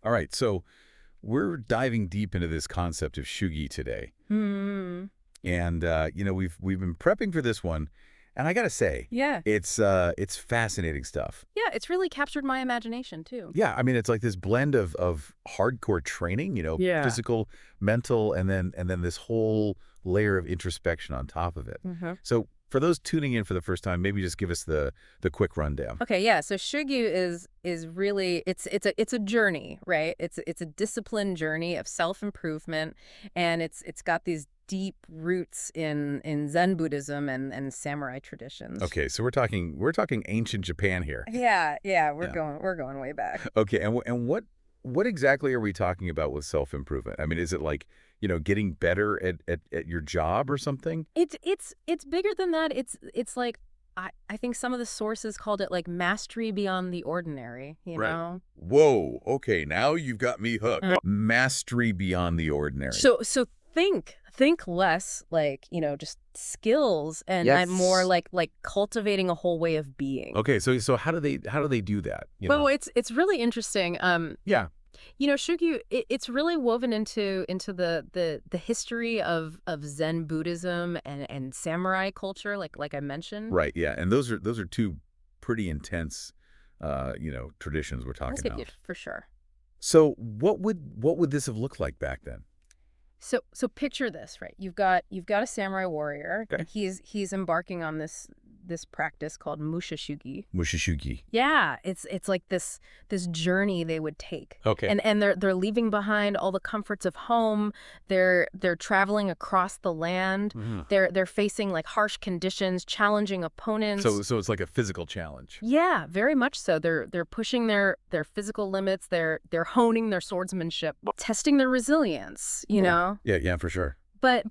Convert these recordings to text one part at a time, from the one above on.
All right, so we're diving deep into this concept of shugi today. Hmm. And we've been prepping for this one, and I got to say, Yeah. it's fascinating stuff. Yeah, it's really captured my imagination too. Yeah, I mean, it's like this blend of hardcore training, Yeah. physical, mental, and then this whole layer of introspection on top of it. Hmm. So for those tuning in for the first time, maybe just give us the quick rundown. Okay, yeah. So Shugyu is really it's a journey, right? It's a disciplined journey of self-improvement, and it's got these deep roots in Zen Buddhism and samurai traditions. Okay, so we're talking ancient Japan here. Yeah, yeah, we're Yeah. going way back. Okay, and what exactly are we talking about with self-improvement? I mean, is it like, getting better at your job or something? It's bigger than that. It's like I think some of the sources called it like mastery beyond the ordinary, you Right. know? Whoa, okay, now you've got me hooked. Mastery beyond the ordinary. So think less like, just skills and more Yes. like cultivating a whole way of being. Okay, so how do they do that? Well, it's really interesting. Yeah. Shugyu, it's really woven into the history of Zen Buddhism and samurai culture, like I mentioned. Right, yeah. And those are two pretty intense traditions we're That's talking good, about. for sure. So what would this have looked like back then? So picture this, right? You've got a samurai warrior. Okay. He's embarking on this practice called musha-shugyō. Musha-shugyō. Yeah, it's like this journey they would take. Okay. And they're leaving behind all the comforts of home. They're traveling across the land. Mhm. They're facing like harsh conditions, challenging opponents. So it's like a physical challenge. Yeah, very much so. They're pushing their physical limits. They're honing their swordsmanship, testing their resilience, you know? Yeah, for sure. But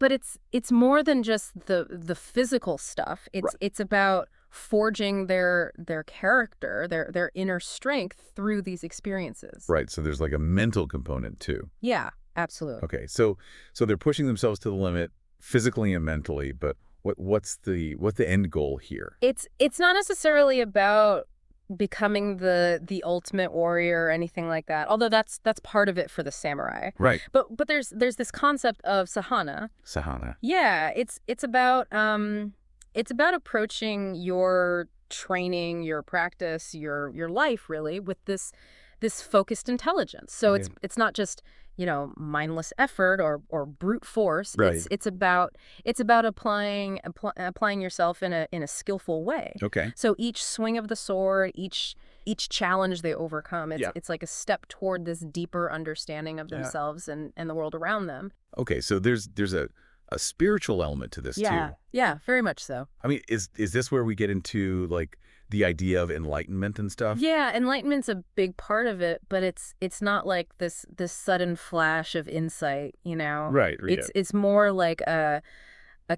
it's more than just the physical stuff. Right. It's about forging their character, their inner strength through these experiences. Right. So there's like a mental component too. Yeah, absolutely. Okay. So they're pushing themselves to the limit physically and mentally, but what's the end goal here? It's not necessarily about becoming the ultimate warrior or anything like that. Although that's part of it for the samurai. Right. But there's this concept of sahana. Sahana. Yeah, it's about approaching your training, your practice, your life really with this focused intelligence. So Yeah. it's not just, mindless effort or brute force. Right. It's about applying yourself in a skillful way. Okay. So each swing of the sword, each challenge they overcome, Yeah. it's like a step toward this deeper understanding of Yeah. themselves and the world around them. Okay. So there's a spiritual element to this too. Yeah, very much so. I mean, is this where we get into like the idea of enlightenment and stuff? Yeah, enlightenment's a big part of it, but it's not like this sudden flash of insight, you know. Right. It's more like a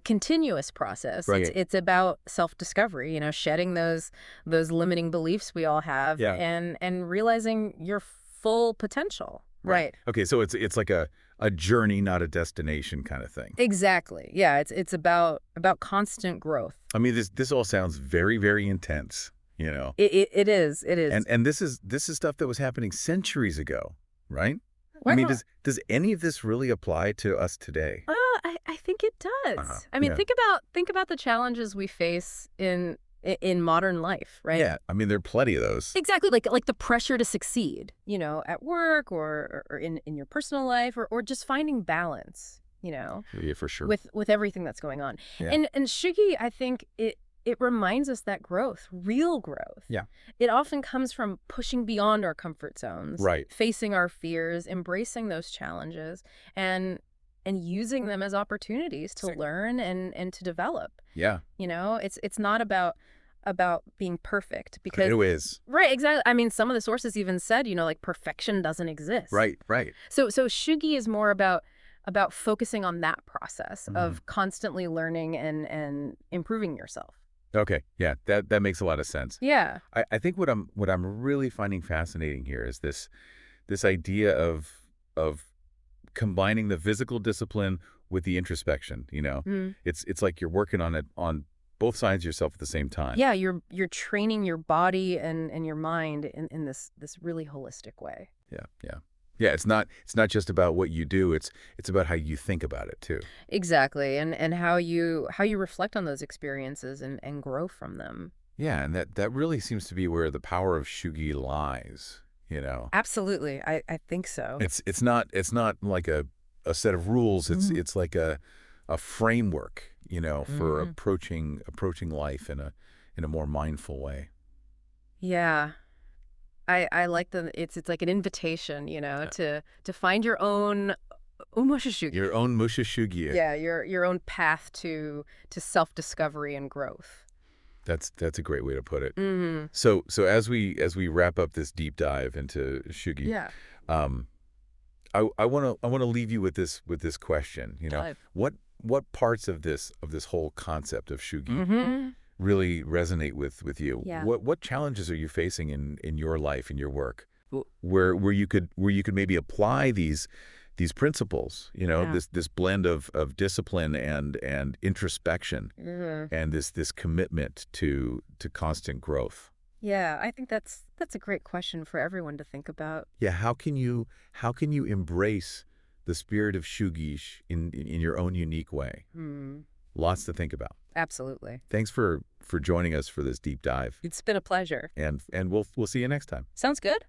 continuous process. Right. It's about self-discovery, shedding those limiting beliefs we all have Yeah. and realizing your full potential. Right. Okay. So it's like a journey, not a destination kind of thing. Exactly. Yeah, it's about constant growth. I mean, this all sounds very, very intense, you know. It is. It is. And this is stuff that was happening centuries ago, right? I Well, mean, does any of this really apply to us today? I think it does. I mean, Yeah. think about the challenges we face in modern life, right? Yeah. I mean, there are plenty of those. Exactly, like the pressure to succeed, at work or in your personal life or just finding balance, Yeah, for sure. with everything that's going on. Yeah. And Shuggy, I think it reminds us that growth, real growth. Yeah. It often comes from pushing beyond our comfort zones, Right. facing our fears, embracing those challenges, and using them as opportunities to learn and to develop. Yeah. It's not about being perfect because It is. right, exactly. I mean, some of the sources even said, like perfection doesn't exist. Right. So Shuggy is more about focusing on that process Mm-hmm. of constantly learning and improving yourself. Okay. Yeah. That makes a lot of sense. Yeah. I think what I'm really finding fascinating here is this idea of combining the physical discipline with the introspection. Mm. It's like you're working on it on both sides of yourself at the same time. Yeah, you're training your body and your mind in this really holistic way. Yeah. Yeah, it's not just about what you do, it's about how you think about it too. Exactly, and how you reflect on those experiences and grow from them. Yeah, and that really seems to be where the power of shugi lies, you know. Absolutely, I think so. It's not like a set of rules, it's Mhm. it's like a framework, for Mhm. approaching life in a more mindful way. Yeah. I like the it's like an invitation, to find your own musha-shugyō. Your own musha-shugyō. Yeah, your own path to self-discovery and growth. That's a great way to put it. Mhm. So as we wrap up this deep dive into shugi, Yeah. um, I wanna leave you with this question. Dive. What parts of this whole concept of shugi Mhm. really resonate with you? Yeah. What challenges are you facing in your life, in your work, W where you could maybe apply these principles, Yeah. this blend of discipline and introspection Mhm. and this commitment to constant growth? Yeah, I think that's a great question for everyone to think about. Yeah, how can you embrace the spirit of Shugish in your own unique way? Hmm. Lots to think about. Absolutely. Thanks for joining us for this deep dive, It's been a pleasure. and we'll see you next time. Sounds good.